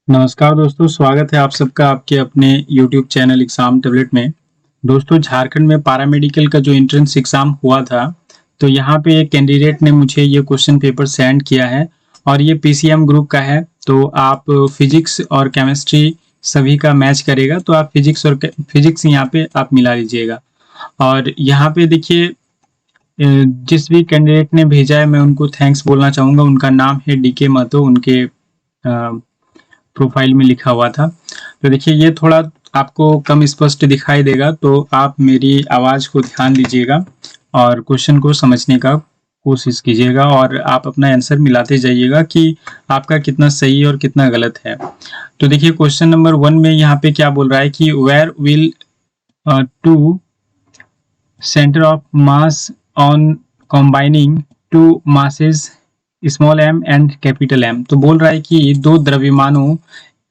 नमस्कार दोस्तों, स्वागत है आप सबका आपके अपने YouTube चैनल एग्जाम टेबलेट में। दोस्तों, झारखंड में पैरामेडिकल का जो एंट्रेंस एग्जाम हुआ था, तो यहाँ पे एक कैंडिडेट ने मुझे ये क्वेश्चन पेपर सेंड किया है और ये PCM ग्रुप का है। तो आप फिजिक्स और केमिस्ट्री सभी का मैच करेगा, तो आप फिजिक्स यहाँ पे आप मिला लीजिएगा। और यहाँ पे देखिए, जिस भी कैंडिडेट ने भेजा है मैं उनको थैंक्स बोलना चाहूँगा। उनका नाम है DK महतो, उनके प्रोफाइल में लिखा हुआ था। तो देखिए, ये थोड़ा आपको कम स्पष्ट दिखाई देगा, तो आप मेरी आवाज़ को ध्यान दीजिएगा और क्वेश्चन को समझने का कोशिश कीजिएगा और आप अपना आंसर मिलाते जाइएगा कि आपका कितना सही और कितना गलत है। तो देखिए, क्वेश्चन नंबर 1 में यहाँ पे क्या बोल रहा है कि where will two centre of mass on combining two masses small m and capital M। तो बोल रहा है कि दो द्रव्यमानों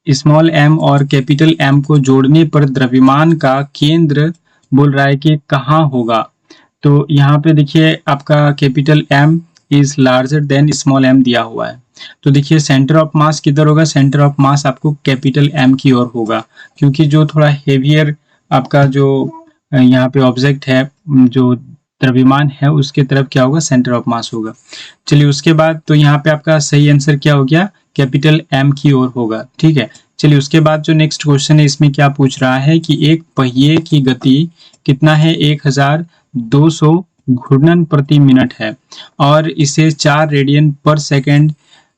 स्मॉल m और कैपिटल M को जोड़ने पर द्रव्यमान का केंद्र बोल रहा है कि कहाँ होगा। तो यहाँ पे देखिए, आपका capital M is larger than small m दिया हुआ है। तो देखिए, सेंटर ऑफ मास किधर होगा? सेंटर ऑफ मास आपको कैपिटल M की ओर होगा, क्योंकि जो थोड़ा हेवियर आपका जो यहाँ पे ऑब्जेक्ट है, जो द्रव्यमान है, उसके तरफ क्या होगा? सेंटर ऑफ मास होगा। चलिए, उसके बाद तो यहाँ पे आपका सही आंसर क्या हो गया? कैपिटल M की ओर होगा। ठीक है, चलिए उसके बाद जो नेक्स्ट क्वेश्चन है, इसमें क्या पूछ रहा है कि एक पहिए की गति कितना है? 1200 घूर्णन प्रति मिनट है और इसे 4 रेडियन पर सेकेंड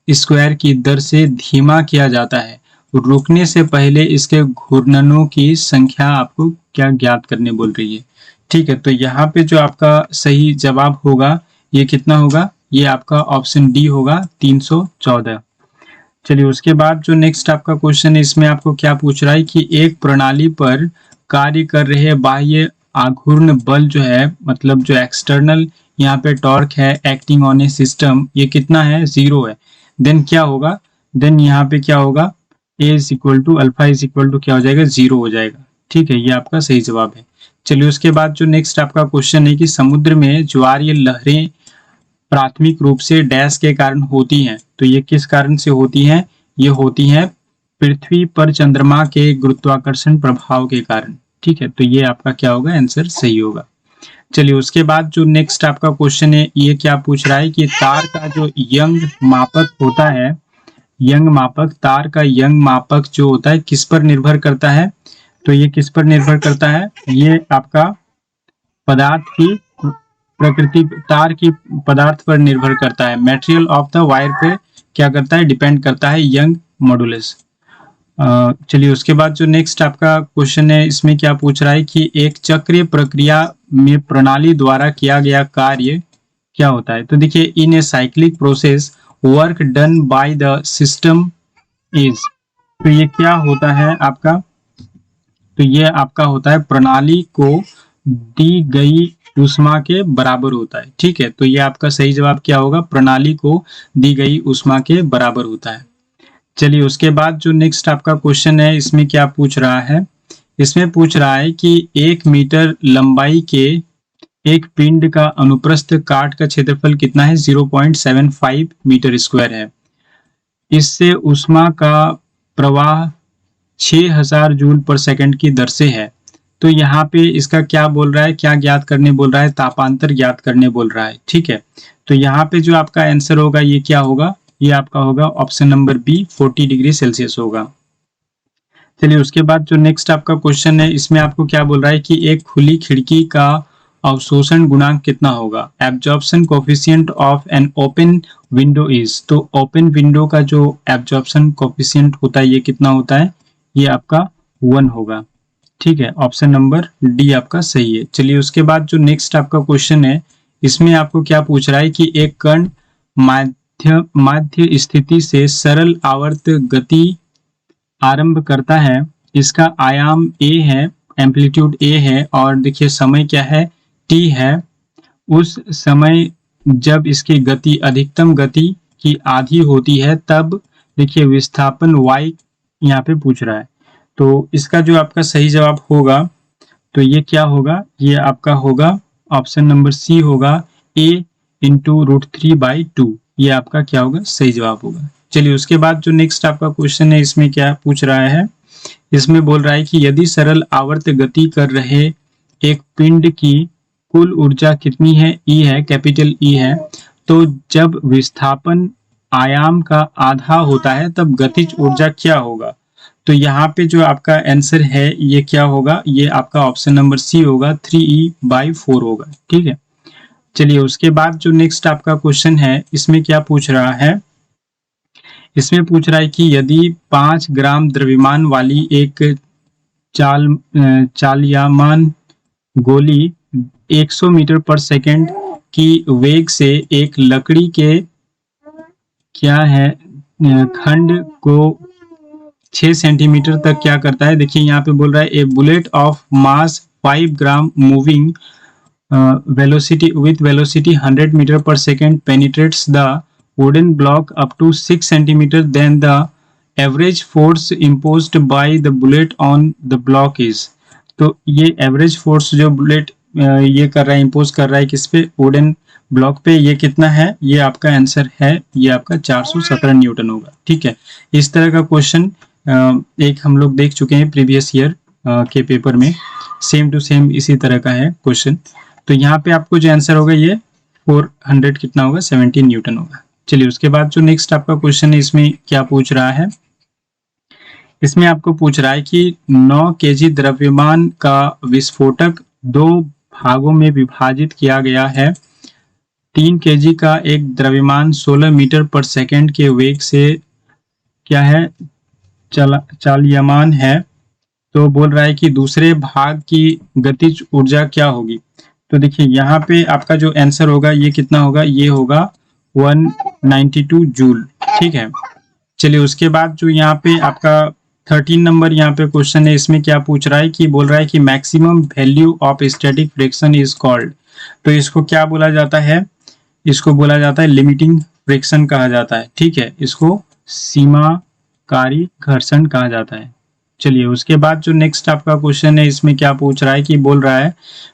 स्क्वायर की दर से धीमा किया जाता है। रुकने से पहले इसके घूर्णनों की संख्या आपको क्या ज्ञात करने बोल रही है। ठीक है, तो यहाँ पे जो आपका सही जवाब होगा, ये कितना होगा? ये आपका ऑप्शन डी होगा, 314। चलिए, उसके बाद जो नेक्स्ट आपका क्वेश्चन है, इसमें आपको क्या पूछ रहा है कि एक प्रणाली पर कार्य कर रहे बाह्य आघूर्ण बल जो है, मतलब जो एक्सटर्नल यहाँ पे टॉर्क है एक्टिंग ऑन ए सिस्टम, ये कितना है? 0 है। देन क्या होगा? देन यहाँ पे क्या होगा? A is equal to alpha is equal to क्या हो जाएगा? 0 हो जाएगा। ठीक है, ये आपका सही जवाब है। चलिए, उसके बाद जो नेक्स्ट आपका क्वेश्चन है कि समुद्र में ज्वारीय लहरें प्राथमिक रूप से डैश के कारण होती हैं। तो ये किस कारण से होती हैं? ये होती हैं पृथ्वी पर चंद्रमा के गुरुत्वाकर्षण प्रभाव के कारण। ठीक है, तो ये आपका क्या होगा? आंसर सही होगा। चलिए, उसके बाद जो नेक्स्ट आपका क्वेश्चन है, ये क्या पूछ रहा है कि तार का जो यंग मापक होता है, तार का यंग मापक जो होता है किस पर निर्भर करता है? तो ये किस पर निर्भर करता है? ये आपका पदार्थ की प्रकृति, तार की पदार्थ पर निर्भर करता है। मटेरियल ऑफ द वायर पे क्या करता है? डिपेंड करता है यंग मॉडुलस। चलिए, उसके बाद जो नेक्स्ट आपका क्वेश्चन है, इसमें क्या पूछ रहा है कि एक चक्रीय प्रक्रिया में प्रणाली द्वारा किया गया कार्य क्या होता है? तो देखिए, in a cyclic process work done by the system is. तो ये क्या होता है आपका? तो ये आपका होता है प्रणाली को दी गई ऊष्मा के बराबर होता है। ठीक है, तो ये आपका सही जवाब क्या होगा? प्रणाली को दी गई ऊष्मा के बराबर होता है। चलिए, उसके बाद जो नेक्स्ट आपका क्वेश्चन है, इसमें क्या पूछ रहा है? इसमें पूछ रहा है कि 1 मीटर लंबाई के एक पिंड का अनुप्रस्थ काट का क्षेत्रफल कितना है? 0.75 मीटर स्क्वायर है। इससे ऊष्मा का प्रवाह 6000 जूल पर सेकंड की दर से है। तो यहाँ पे इसका क्या बोल रहा है? क्या ज्ञात करने बोल रहा है? तापांतर ज्ञात करने बोल रहा है। ठीक है, तो यहाँ पे जो आपका आंसर होगा, ये क्या होगा? ये आपका होगा option number B, 40 degree Celsius होगा। चलिए, उसके बाद जो नेक्स्ट आपका क्वेश्चन है, इसमें आपको क्या बोल रहा है कि एक खुली खिड़की का अवशोषण गुणांक कितना होगा? Absorption coefficient of an open window is. तो ओपन विंडो का जो एब्जॉर्प्शन कोफिशिएंट होता है, ये कितना होता है? ये आपका 1 होगा। ठीक है, ऑप्शन नंबर डी आपका सही है। चलिए, उसके बाद जो नेक्स्ट आपका क्वेश्चन है, इसमें आपको क्या पूछ रहा है कि एक कण माध्य स्थिति से सरल आवर्त गति आरंभ करता है। इसका आयाम a है, एम्पलीट्यूड a है और देखिए समय क्या है? t है। उस समय जब इसकी गति अधिकतम गति की आधी होती है, तब देखिए विस्थापन y यहाँ पे पूछ रहा है। तो इसका जो आपका सही जवाब होगा, तो ये क्या होगा? ये आपका होगा ऑप्शन नंबर सी होगा, a × √3/2। ये आपका क्या होगा? सही जवाब होगा। चलिए उसके बाद जो नेक्स्ट आपका क्वेश्चन है इसमें क्या पूछ रहा है, इसमें बोल रहा है कि यदि सरल आवर्त गति कर रहे एक पिंड की कुल ऊर्जा कितनी है, ई है, कैपिटल ई है, तो जब विस्थापन आयाम का आधा होता है तब गतिज ऊर्जा क्या होगा। तो यहाँ पे जो आपका आंसर है ये क्या होगा, ये आपका ऑप्शन नंबर सी होगा, 3E/4 होगा। ठीक है, चलिए उसके बाद जो नेक्स्ट आपका क्वेश्चन है इसमें क्या पूछ रहा है, इसमें पूछ रहा है कि यदि 5 ग्राम द्रव्यमान वाली एक चालयमान गोली 100 मीटर पर सेकंड की वेग से एक लकड़ी के क्या है खंड को 6 सेंटीमीटर तक क्या करता है। देखिए यहाँ पे बोल रहा है a bullet of mass 5 gram moving velocity with velocity 100 meter per second penetrates the wooden block up to 6 centimeter, then the average force imposed by the bullet on the block is। तो ये average force जो bullet ये कर रहा है, impose कर रहा है किस पे, वुडन ब्लॉक पे, ये कितना है, ये आपका आंसर है, ये आपका 417 न्यूटन होगा। ठीक है, इस तरह का क्वेश्चन एक हम लोग देख चुके हैं प्रीवियस ईयर के पेपर में, सेम टू सेम इसी तरह का है क्वेश्चन। तो यहाँ पे आपको जो आंसर होगा ये 400 कितना होगा, 17 न्यूटन होगा। चलिए उसके बाद जो नेक्स्ट आपका क्वेश्चन है इसमें क्या पूछ रहा है, इसमें आपको पूछ रहा है कि 9 केजी द्रव्यमान का विस्फोटक 2 भागों में विभाजित किया गया है। 3 केजी का एक द्रव्यमान 16 मीटर पर सेकंड के वेग से क्या है, चालयमान है। तो बोल रहा है कि दूसरे भाग की गतिज ऊर्जा क्या होगी। तो देखिए यहाँ पे आपका जो आंसर होगा ये कितना होगा, ये होगा 192 जूल। ठीक है, चलिए उसके बाद जो यहाँ पे आपका 13 नंबर यहाँ पे क्वेश्चन है, इसमें क्या पूछ रहा है कि बोल रहा है कि maximum value of static friction is called. तो इसको क्या बोला जाता है, इसको बोला जाता है लिमिटिंग फ्रिक्शन कहा जाता है। ठीक है, इसको सीमाकारी घर्षण कहा जाता है। चलिए उसके बाद जो नेक्स्ट आपका क्वेश्चन है इसमें क्या पूछ रहा है कि बोल रहा है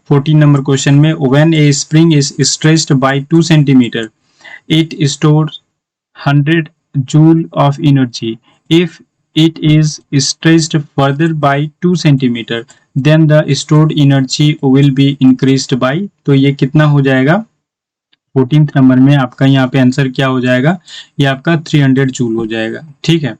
14 नंबर क्वेश्चन में, when a spring is stretched by 2 centimetre it stores 100 joule of energy. If it is stretched further by 2 centimeter then the stored energy will be increased by। तो ये कितना हो जाएगा, 14th नंबर में आपका यहाँ पे आंसर क्या हो जाएगा, ये आपका 300 जूल हो जाएगा। ठीक है,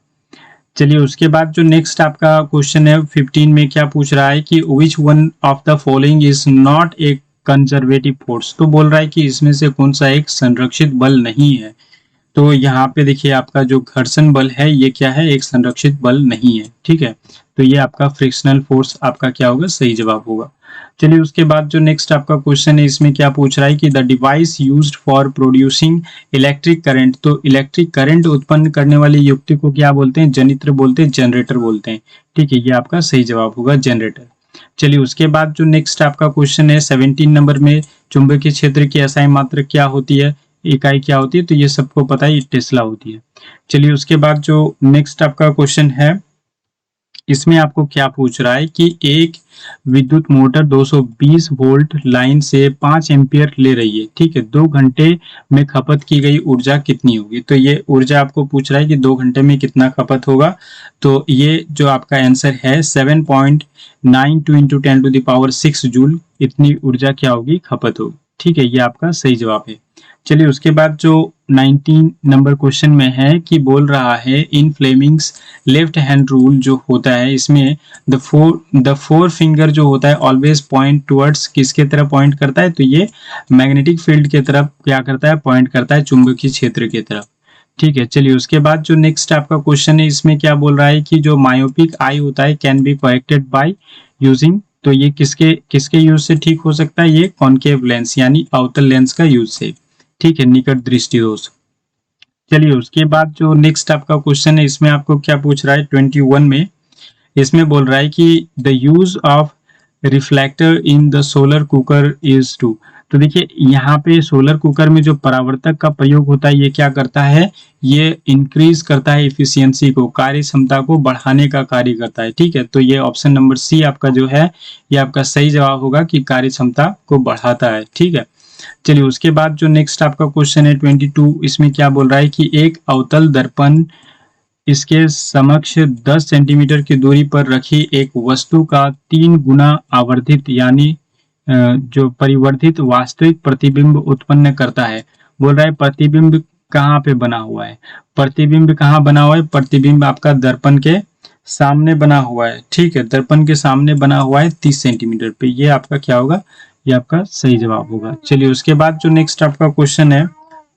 चलिए उसके बाद जो नेक्स्ट आपका क्वेश्चन है 15 में क्या पूछ रहा है कि which one of the following is not a conservative force. तो बोल रहा है कि इसमें से कौन सा एक संरक्षित बल नहीं है। तो यहाँ पे देखिए आपका जो घर्षण बल है ये क्या है, एक संरक्षित बल नहीं है। ठीक है, तो ये आपका फ्रिक्शनल फोर्स आपका क्या होगा, सही जवाब होगा। चलिए उसके बाद जो नेक्स्ट आपका क्वेश्चन है इसमें क्या पूछ रहा है कि the device used for producing electric current. तो इलेक्ट्रिक करंट उत्पन्न करने वाली युक्ति को क्या बोलते हैं, जनित्र बोलते हैं, जनरेटर बोलते हैं। ठीक है, ये आपका सही जवाब होगा, जनरेटर। चलिए उसके बाद जो नेक्स्ट आपका क्वेश्चन है 17 नंबर में, चुंबकीय क्षेत्र की असाई मात्रक क्या होती है, इकाई क्या होती है। तो ये सबको पता है, टेस्ला होती है। चलिए उसके बाद जो नेक्स्ट आपका क्वेश्चन है इसमें आपको क्या पूछ रहा है कि एक विद्युत मोटर 220 वोल्ट लाइन से 5 एम्पियर ले रही है। ठीक है, 2 घंटे में खपत की गई ऊर्जा कितनी होगी। तो ये ऊर्जा आपको पूछ रहा है कि 2 घंटे में कितना खपत होगा। तो ये जो आपका आंसर है 7.92 into 10 to the power 6 joule, इतनी ऊर्जा क्या होगी, खपत होगी। ठीक है, ये आपका सही जवाब है। चलिए उसके बाद जो 19 नंबर क्वेश्चन में है कि बोल रहा है इन फ्लेमिंग्स लेफ्ट हैंड रूल जो होता है इसमें द फोर फिंगर जो होता है ऑलवेज पॉइंट टुवर्ड्स, किसके तरफ पॉइंट करता है। तो ये मैग्नेटिक फील्ड के तरफ क्या करता है, पॉइंट करता है, चुंबकीय क्षेत्र की तरफ। ठीक है, चलिए उसके बाद जो नेक्स्ट आपका क्वेश्चन है इसमें क्या बोल रहा है कि जो मायोपिक आई होता है can be corrected by using. तो ये किसके यूज से ठीक हो सकता है, ये कॉनकेव लेंस यानी अवतल लेंस का यूज से। ठीक है, निकट दृष्टि दोष। चलिए उसके बाद जो नेक्स्ट आपका क्वेश्चन है इसमें आपको क्या पूछ रहा है 21 में, इसमें बोल रहा है कि the use of reflector in the solar cooker is to. तो देखिए यहाँ पे सोलर कुकर में जो परावर्तक का प्रयोग होता है ये क्या करता है, ये इंक्रीज करता है इफिशियंसी को, कार्य क्षमता को बढ़ाने का कार्य करता है। ठीक है, तो ये ऑप्शन नंबर सी आपका जो है ये आपका सही जवाब होगा कि कार्य क्षमता को बढ़ाता है। ठीक है, चलिए उसके बाद जो नेक्स्ट आपका क्वेश्चन है 22, इसमें क्या बोल रहा है कि एक अवतल दर्पण इसके समक्ष 10 सेंटीमीटर की दूरी पर रखी एक वस्तु का 3 गुना आवर्धित यानी जो परिवर्धित वास्तविक प्रतिबिंब उत्पन्न करता है। बोल रहा है प्रतिबिंब कहाँ पे बना हुआ है, प्रतिबिंब कहाँ बना हुआ है, प्रतिबिंब आपका दर्पण के सामने बना हुआ है। ठीक है, दर्पण के सामने बना हुआ है 30 सेंटीमीटर पे। ये आपका क्या होगा, ये आपका सही जवाब होगा। चलिए उसके बाद जो नेक्स्ट आपका क्वेश्चन है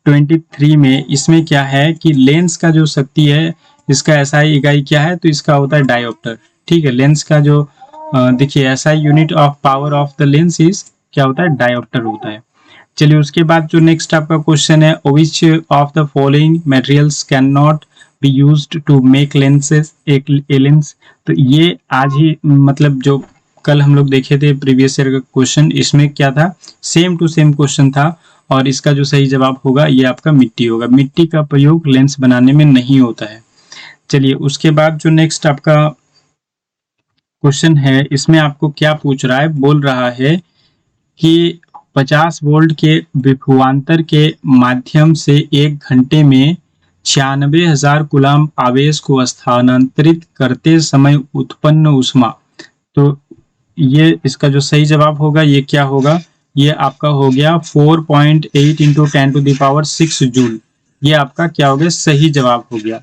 23 में, इसमें क्या है कि लेंस का जो शक्ति है इसका एसआई इकाई क्या है, तो इसका होता है डायोप्टर। ठीक है, लेंस का जो देखिए SI unit of power of the lens is क्या होता है, डायोप्टर होता है। चलिए उसके बाद जो नेक्स्ट आपका क्वेश्चन है which of the following materials can not be used to make lenses एक लेंस। तो ये आज ही मतलब जो कल हम लोग देखे थे प्रीवियस ईयर का क्वेश्चन, इसमें क्या था, सेम टू सेम क्वेश्चन था और इसका जो सही जवाब होगा ये आपका मिट्टी होगा। मिट्टी का प्रयोग लेंस बनाने में नहीं होता है। चलिए उसके बाद जो नेक्स्ट आपका क्वेश्चन है, इसमें आपको क्या पूछ रहा है, बोल रहा है कि 50 वोल्ट के विभवांतर के माध्यम से 1 घंटे में 96,000 कूलम्ब आवेश को स्थानांतरित करते समय उत्पन्न ऊष्मा। तो ये इसका जो सही जवाब होगा ये क्या होगा, ये आपका हो गया 4.8 इंटू 10⁶ जूल। ये आपका क्या हो गया, सही जवाब हो गया।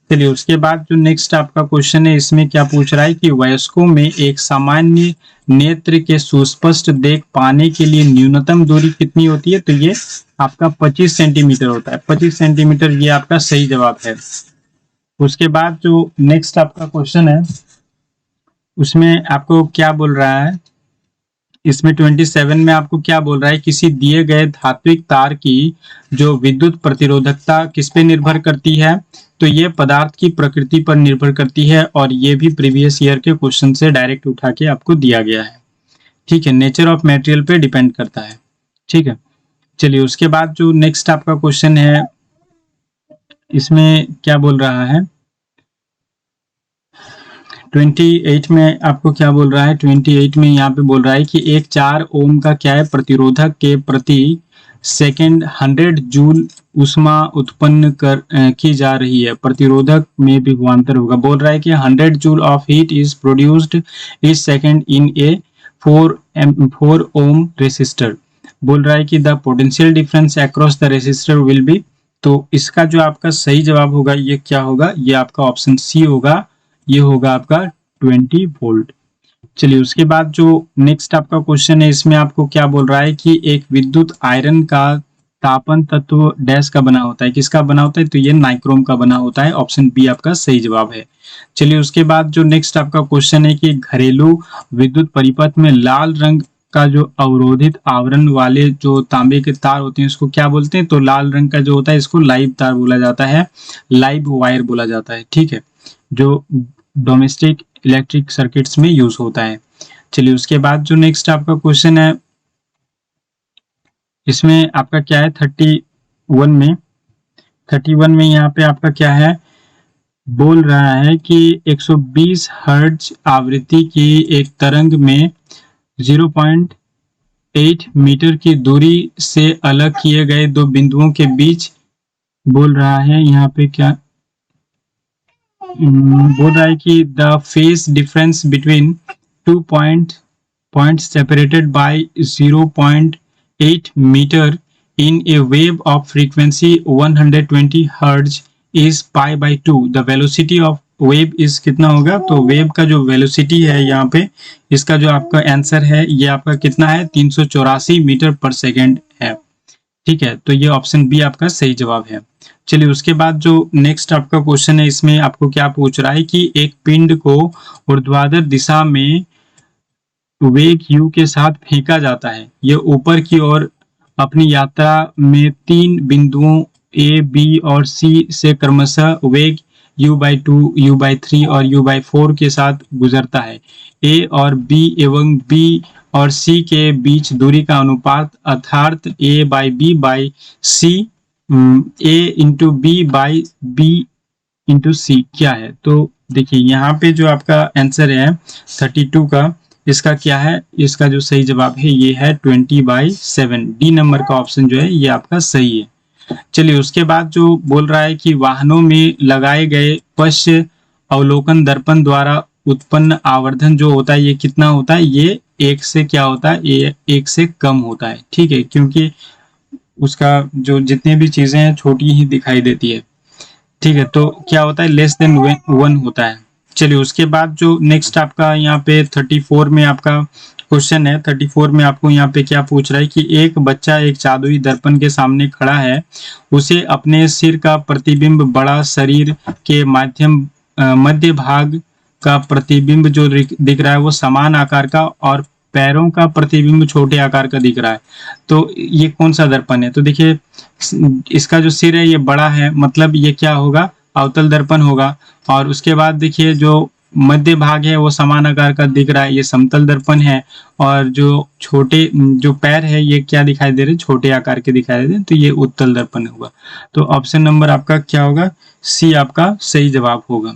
चलिए उसके बाद जो नेक्स्ट आपका क्वेश्चन है, इसमें क्या पूछ रहा है कि वयस्कों में एक सामान्य नेत्र के सुस्पष्ट देख पाने के लिए न्यूनतम दूरी कितनी होती है, तो ये आपका 25 सेंटीमीटर होता है। 25 सेंटीमीटर ये आपका सही जवाब है। उसके बाद जो नेक्स्ट आपका क्वेश्चन है उसमें आपको क्या बोल रहा है, इसमें 27 में आपको क्या बोल रहा है, किसी दिए गए धात्विक तार की जो विद्युत प्रतिरोधकता किस पे निर्भर करती है, तो ये पदार्थ की प्रकृति पर निर्भर करती है और ये भी प्रीवियस ईयर के क्वेश्चन से डायरेक्ट उठा के आपको दिया गया है। ठीक है, नेचर ऑफ मटेरियल पे डिपेंड करता है। ठीक है, चलिए उसके बाद जो नेक्स्ट आपका क्वेश्चन है इसमें क्या बोल रहा है, 28 में आपको क्या बोल रहा है, 28 में यहाँ पे बोल रहा है कि एक 4 ओम का क्या है, प्रतिरोधक के प्रति सेकंड 100 जूल ऊष्मा उत्पन्न की जा रही है। प्रतिरोधक में विभवांतर होगा। बोल रहा है कि 100 joule of heat is produced etch second in A 4 ohm resistor. बोल रहा है कि the potential difference across the resistor will be. तो इसका जो आपका सही जवाब होगा ये क्या होगा, ये आपका ऑप्शन सी होगा, ये होगा आपका 20 वोल्ट। चलिए उसके बाद जो नेक्स्ट आपका क्वेश्चन है इसमें आपको क्या बोल रहा है कि एक विद्युत आयरन का तापन तत्व डैश का बना होता है, किसका बना होता है, तो ये नाइक्रोम का बना होता है। ऑप्शन बी आपका सही जवाब है। चलिए उसके बाद जो नेक्स्ट आपका क्वेश्चन है कि घरेलू विद्युत परिपथ में लाल रंग का जो अवरोधित आवरण वाले जो तांबे के तार होते हैं उसको क्या बोलते हैं, तो लाल रंग का जो होता है इसको लाइव तार बोला जाता है, लाइव वायर बोला जाता है। ठीक है, जो डोमेस्टिक इलेक्ट्रिक सर्किट्स में यूज होता है। चलिए उसके बाद जो नेक्स्ट आपका क्वेश्चन है इसमें आपका क्या है 31 में यहाँ पे आपका क्या है, बोल रहा है कि 120 हर्ट्ज आवृत्ति की एक तरंग में 0.8 मीटर की दूरी से अलग किए गए दो बिंदुओं के बीच बोल रहा है, यहाँ पे क्या बोल रहा है कि the phase difference between 2 points separated by 0.8 meter in a wave of frequency 120 hertz is pi by 2. The velocity of wave is कितना होगा, तो वेव का जो वेलोसिटी है यहाँ पे इसका जो आपका आंसर है ये आपका कितना है, 384 मीटर पर सेकेंड है। ठीक है, तो ये ऑप्शन बी आपका सही जवाब है। चलिए उसके बाद जो नेक्स्ट आपका क्वेश्चन है इसमें आपको क्या पूछ रहा है कि एक पिंड को ऊर्ध्वाधर दिशा में वेग u के साथ फेंका जाता है। यह ऊपर की ओर अपनी यात्रा में 3 बिंदुओं a, b और c से क्रमशः वेग u/2, u/3 और u/4 के साथ गुजरता है। a और b एवं b और c के बीच दूरी का अनुपात अर्थात a/b/c a into b/b into c क्या है। तो देखिए यहाँ पे जो आपका आंसर है 32 का, इसका क्या है, इसका जो सही जवाब है ये है 20/7। डी नंबर का ऑप्शन जो है ये आपका सही है। चलिए उसके बाद जो बोल रहा है कि वाहनों में लगाए गए पश्च अवलोकन दर्पण द्वारा उत्पन्न आवर्धन जो होता है ये कितना होता है, ये 1 से क्या होता है, ये 1 से कम होता है। ठीक है, क्योंकि उसका जो जितनी भी चीजें हैं छोटी ही दिखाई देती है। ठीक है, तो क्या होता है, लेस देन 1 होता है। चलिए उसके बाद जो नेक्स्ट आपका यहाँ पे 34 में आपका क्वेश्चन है, 34 में आपको यहाँ पे क्या पूछ रहा है कि एक बच्चा एक जादुई दर्पण के सामने खड़ा है, उसे अपने सिर का प्रतिबिंब बड़ा शरीर के मध्य भाग का प्रतिबिंब जो दिख रहा है वो समान आकार का और पैरों का प्रतिबिंब छोटे आकार का दिख रहा है। तो ये कौन सा दर्पण है, तो देखिए इसका जो सिर है ये बड़ा है, मतलब ये क्या होगा, अवतल दर्पण होगा। और उसके बाद देखिए जो मध्य भाग है वो समान आकार का दिख रहा है, ये समतल दर्पण है। और जो छोटे जो पैर है ये क्या दिखाई दे रहे हैं, छोटे आकार के दिखाई दे रहे हैं, तो ये उत्तल दर्पण होगा। तो ऑप्शन नंबर आपका क्या होगा, सी आपका सही जवाब होगा।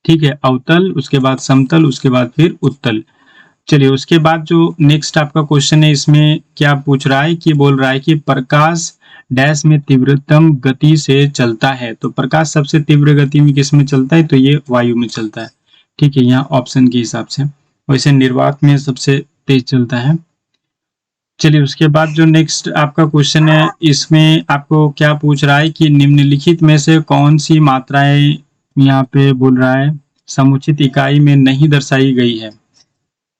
ठीक है, अवतल, उसके बाद समतल, उसके बाद फिर उत्तल। चलिए उसके बाद जो नेक्स्ट आपका क्वेश्चन है इसमें क्या पूछ रहा है कि बोल रहा है कि प्रकाश डैश में तीव्रतम गति से चलता है। तो प्रकाश सबसे तीव्र गति में किस में चलता है, तो ये वायु में चलता है। ठीक है, यहाँ ऑप्शन के हिसाब से, वैसे निर्वात में सबसे तेज चलता है। चलिए उसके बाद जो नेक्स्ट आपका क्वेश्चन है इसमें आपको क्या पूछ रहा है कि निम्नलिखित में से कौन सी मात्राएं यहाँ पे बोल रहा है समुचित इकाई में नहीं दर्शाई गई है।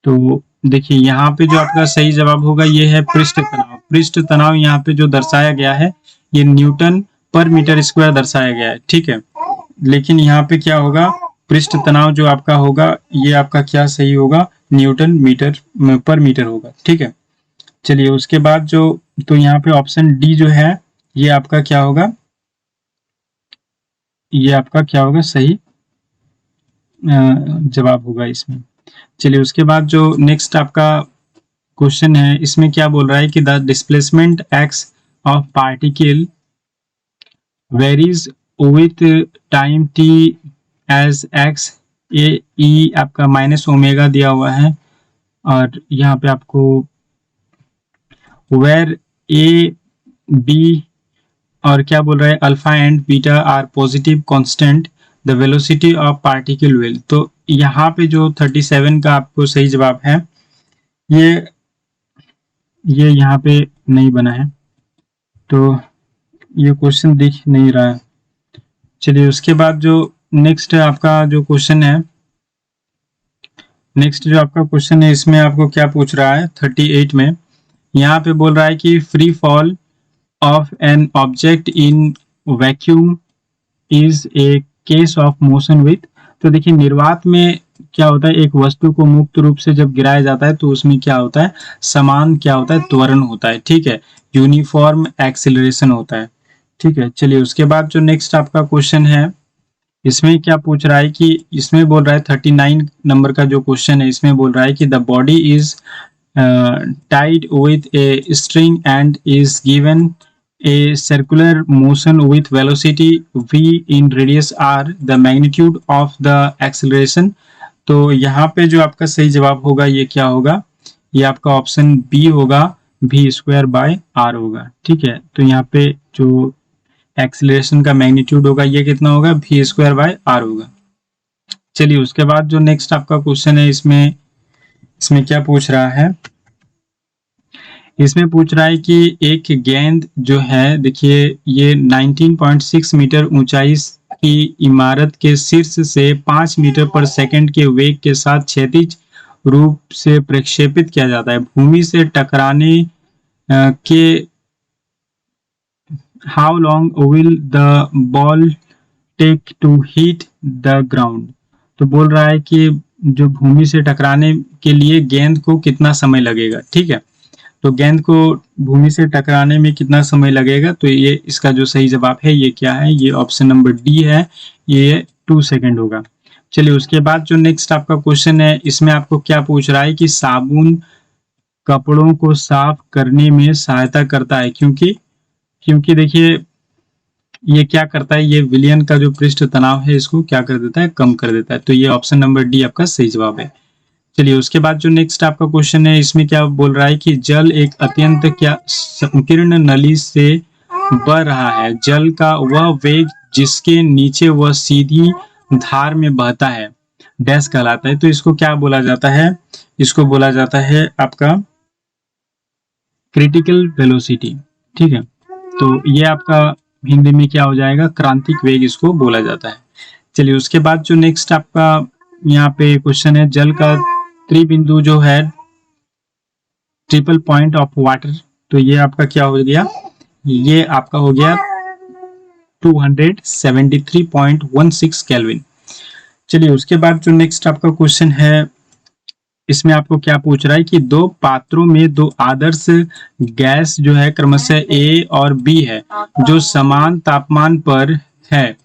तो देखिए यहाँ पे जो आपका सही जवाब होगा ये है पृष्ठ तनाव। पृष्ठ तनाव यहाँ पे जो दर्शाया गया है ये न्यूटन पर मीटर स्क्वायर दर्शाया गया है। ठीक है, लेकिन यहाँ पे क्या होगा, पृष्ठ तनाव जो आपका होगा ये आपका क्या सही होगा, न्यूटन मीटर पर मीटर होगा। ठीक है, चलिए उसके बाद जो, तो यहाँ पे ऑप्शन डी जो है ये आपका क्या होगा, ये आपका क्या होगा, सही जवाब होगा इसमें। चलिए उसके बाद जो नेक्स्ट आपका क्वेश्चन है इसमें क्या बोल रहा है कि the displacement X of particle varies with time T as X A E आपका माइनस ओमेगा दिया हुआ है। और यहाँ पे आपको वेर ए बी और क्या बोल रहा है, alpha and beta are positive constant the velocity of particle will. तो यहाँ पे जो 37 का आपको सही जवाब है ये यहाँ पे नहीं बना है, तो ये क्वेश्चन दिख नहीं रहा है। चलिए उसके बाद जो नेक्स्ट आपका जो क्वेश्चन है, नेक्स्ट जो आपका क्वेश्चन है इसमें आपको क्या पूछ रहा है 38 में, यहाँ पे बोल रहा है कि free fall of an object in vacuum is a case of motion with. तो देखिए निर्वात में क्या होता है, एक वस्तु को मुक्त रूप से जब गिराया जाता है तो उसमें क्या होता है, समान क्या होता है, त्वरण होता है। ठीक है, यूनिफॉर्म एक्सेलरेशन होता है। ठीक है, चलिए उसके बाद जो नेक्स्ट आपका क्वेश्चन है इसमें क्या पूछ रहा है कि, इसमें बोल रहा है 39 नंबर का जो क्वेश्चन है इसमें बोल रहा है कि the body is tied with a string and is given a circular motion with velocity v in radius r, the magnitude of the acceleration। तो यहाँ पे जो आपका सही जवाब होगा ये क्या होगा, ये आपका ऑप्शन बी होगा, v स्क्वायर बाय r होगा। ठीक है, तो यहाँ पे जो एक्सेलरेशन का मैग्नीट्यूड होगा ये कितना होगा, v स्क्वायर बाय r होगा। चलिए उसके बाद जो नेक्स्ट आपका क्वेश्चन है इसमें क्या पूछ रहा है, इसमें पूछ रहा है कि एक गेंद जो है, देखिए ये 19.6 मीटर ऊंचाई की इमारत के शीर्ष से 5 मीटर पर सेकंड के वेग के साथ क्षैतिज रूप से प्रक्षेपित किया जाता है। भूमि से टकराने के how long will the ball take to hit the ground. तो बोल रहा है कि जो भूमि से टकराने के लिए गेंद को कितना समय लगेगा। ठीक है, तो गेंद को भूमि से टकराने में कितना समय लगेगा, तो ये इसका जो सही जवाब है ये क्या है, ये ऑप्शन नंबर डी है, ये 2 सेकंड होगा। चलिए उसके बाद जो नेक्स्ट आपका क्वेश्चन है इसमें आपको क्या पूछ रहा है कि साबुन कपड़ों को साफ करने में सहायता करता है, क्योंकि देखिए ये क्या करता है, ये विलियन का जो पृष्ठ तनाव है इसको क्या कर देता है, कम कर देता है। तो ये ऑप्शन नंबर डी आपका सही जवाब है। चलिए उसके बाद जो नेक्स्ट आपका क्वेश्चन है इसमें क्या बोल रहा है कि जल एक अत्यंत क्या संकीर्ण नली से बह रहा है। जल का वह वेग जिसके नीचे वह सीधी धार में बहता है डैश कहलाता है। तो इसको क्या बोला जाता है? इसको बोला जाता है आपका क्रिटिकल वेलोसिटी। ठीक है, तो ये आपका हिंदी में क्या हो जाएगा? क्रांतिक वेग इसको बोला जाता है। चलिए उसके बाद जो नेक्स्ट आपका यहाँ पे क्वेश्चन है, जल का त्रिबिंदु जो है ट्रिपल पॉइंट ऑफ वाटर, तो ये आपका क्या हो गया? ये आपका हो गया 273.16 केल्विन। चलिए उसके बाद जो नेक्स्ट आपका क्वेश्चन है इसमें आपको क्या पूछ रहा है कि दो पात्रों में दो आदर्श गैस जो है क्रमशः ए और बी है जो समान तापमान पर है।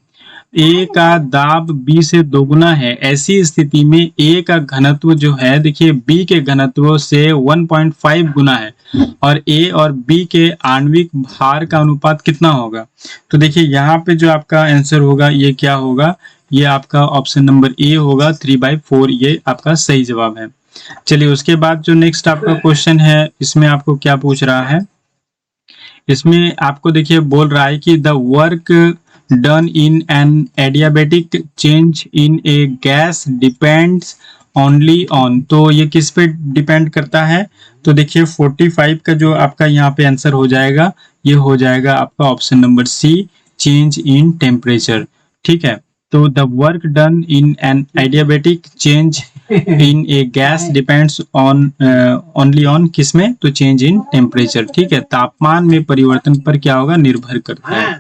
ए का दाब बी से दोगुना है। ऐसी स्थिति में ए का घनत्व जो है देखिए बी के घनत्व से 1.5 गुना है और ए और बी के आणविक भार का अनुपात कितना होगा? तो देखिए यहाँ पे जो आपका आंसर होगा ये क्या होगा? ये आपका ऑप्शन नंबर ए होगा 3/4, ये आपका सही जवाब है। चलिए उसके बाद जो नेक्स्ट आपका क्वेश्चन है इसमें आपको क्या पूछ रहा है? इसमें आपको देखिए बोल रहा है कि the work done in an adiabatic change in a gas depends only on, तो ये किस पे डिपेंड करता है? तो देखिए 45 का जो आपका यहाँ पे आंसर हो जाएगा ये हो जाएगा आपका option number C, change in temperature. ठीक है, तो the work done in an adiabatic change in a gas depends on only on किसमें? तो चेंज इन टेम्परेचर। ठीक है, तापमान में परिवर्तन पर क्या होगा? निर्भर करता है।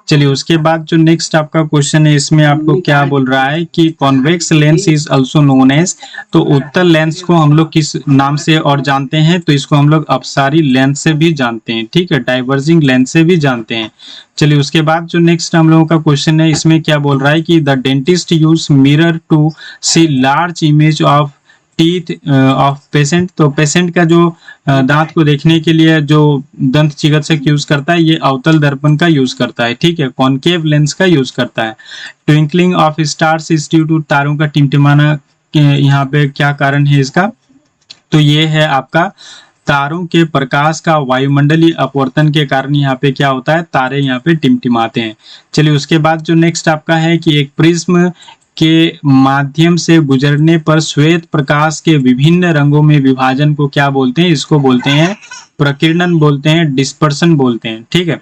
चलिए उसके बाद जो नेक्स्ट आपका क्वेश्चन है इसमें आपको क्या बोल रहा है कि convex lens is also known as, तो उत्तल लेंस को हम लोग किस नाम से और जानते हैं? तो इसको हम लोग अपसारी लेंस से भी जानते हैं। ठीक है, डाइवर्जिंग लेंस से भी जानते हैं। चलिए उसके बाद जो नेक्स्ट हम लोगों का क्वेश्चन है इसमें क्या बोल रहा है कि the dentist use mirror to see large image of teeth of patient, तो पेशेंट का जो दांत को देखने के लिए जो दंत चिकित्सक यूज करता है ये अवतल दर्पण का यूज करता है। ठीक है, कॉनकेव लेंस का यूज करता है। Twinkling of stars is due to, तारों का टिमटिमाना यहाँ पे क्या कारण है इसका? तो ये है आपका तारों के प्रकाश का वायुमंडलीय अपवर्तन के कारण यहाँ पे क्या होता है? तारे यहाँ पे टिमटिमाते हैं। चलिए उसके बाद जो नेक्स्ट आपका है कि एक प्रिज्म के माध्यम से गुजरने पर श्वेत प्रकाश के विभिन्न रंगों में विभाजन को क्या बोलते हैं? इसको बोलते हैं प्रकीर्णन बोलते हैं, डिस्पर्सन बोलते हैं। ठीक है,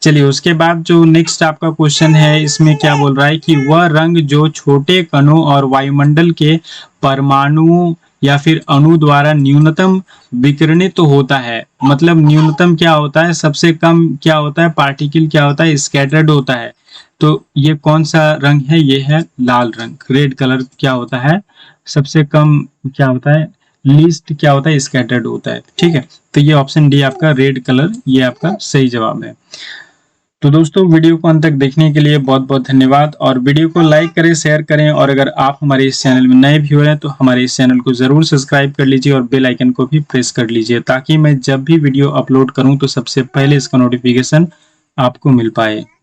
चलिए उसके बाद जो नेक्स्ट आपका क्वेश्चन है इसमें क्या बोल रहा है कि वह रंग जो छोटे कणों और वायुमंडल के परमाणुओं या फिर अणु द्वारा न्यूनतम विकिरणित तो होता है, मतलब न्यूनतम क्या होता है? सबसे कम क्या होता है? पार्टिकल क्या होता है? स्कैटर्ड होता है। तो ये कौन सा रंग है? ये है लाल रंग, रेड कलर क्या होता है? सबसे कम क्या होता है? लीस्ट क्या होता है? स्कैटर्ड होता है। ठीक है, तो ये ऑप्शन डी आपका रेड कलर ये आपका सही जवाब है। तो दोस्तों वीडियो को अंत तक देखने के लिए बहुत बहुत धन्यवाद और वीडियो को लाइक करें, शेयर करें और अगर आप हमारे इस चैनल में नए व्यूअर हैं तो हमारे इस चैनल को जरूर सब्सक्राइब कर लीजिए और बेल आइकन को भी प्रेस कर लीजिए ताकि मैं जब भी वीडियो अपलोड करूं तो सबसे पहले इसका नोटिफिकेशन आपको मिल पाए।